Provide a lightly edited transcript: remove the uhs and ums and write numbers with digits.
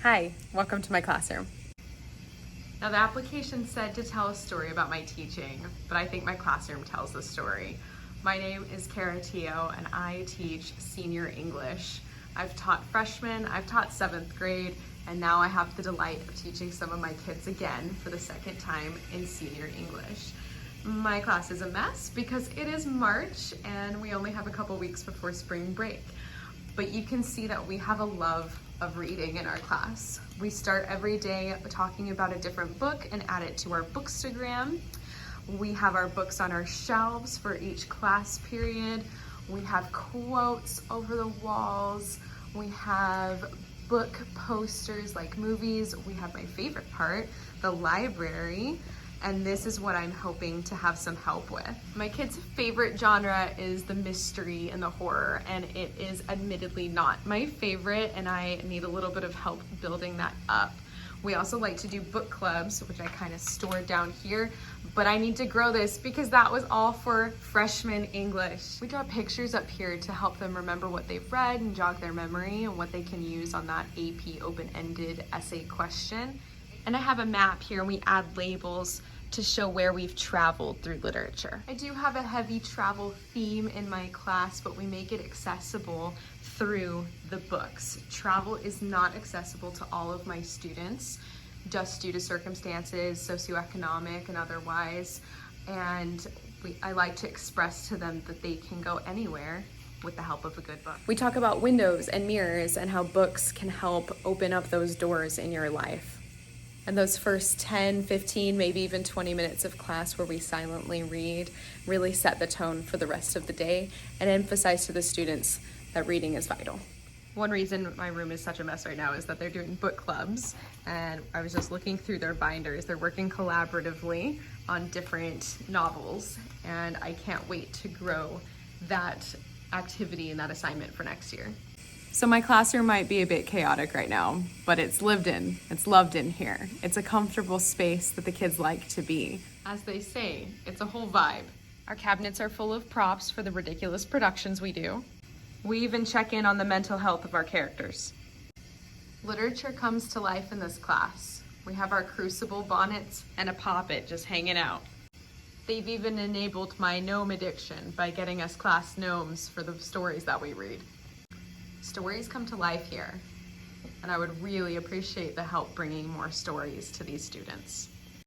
Hi, welcome to my classroom. Now the application said to tell a story about my teaching, but I think my classroom tells the story. My name is Thiot and I teach senior English. I've taught freshmen, I've taught 7th grade, and now I have the delight of teaching some of my kids again for the second time in senior English. My class is a mess because it is March and we only have a couple weeks before spring break. But you can see that we have a love of reading in our class. We start every day talking about a different book and add it to our bookstagram. We have our books on our shelves for each class period. We have quotes over the walls. We have book posters like movies. We have my favorite part, the library. And this is what I'm hoping to have some help with. My kids' favorite genre is the mystery and the horror, and it is admittedly not my favorite, and I need a little bit of help building that up. We also like to do book clubs, which I kind of stored down here, but I need to grow this because that was all for freshman English. We draw pictures up here to help them remember what they've read and jog their memory and what they can use on that AP open-ended essay question. And I have a map here, and we add labels to show where we've traveled through literature. I do have a heavy travel theme in my class, but we make it accessible through the books. Travel is not accessible to all of my students, just due to circumstances, socioeconomic and otherwise. And I like to express to them that they can go anywhere with the help of a good book. We talk about windows and mirrors and how books can help open up those doors in your life. And those first 10, 15, maybe even 20 minutes of class where we silently read really set the tone for the rest of the day and emphasize to the students that reading is vital. One reason my room is such a mess right now is that they're doing book clubs, and I was just looking through their binders. They're working collaboratively on different novels, and I can't wait to grow that activity and that assignment for next year. So my classroom might be a bit chaotic right now, but it's lived in, it's loved in here. It's a comfortable space that the kids like to be. As they say, it's a whole vibe. Our cabinets are full of props for the ridiculous productions we do. We even check in on the mental health of our characters. Literature comes to life in this class. We have our crucible bonnets and a poppet just hanging out. They've even enabled my gnome addiction by getting us class gnomes for the stories that we read. Stories come to life here, and I would really appreciate the help bringing more stories to these students.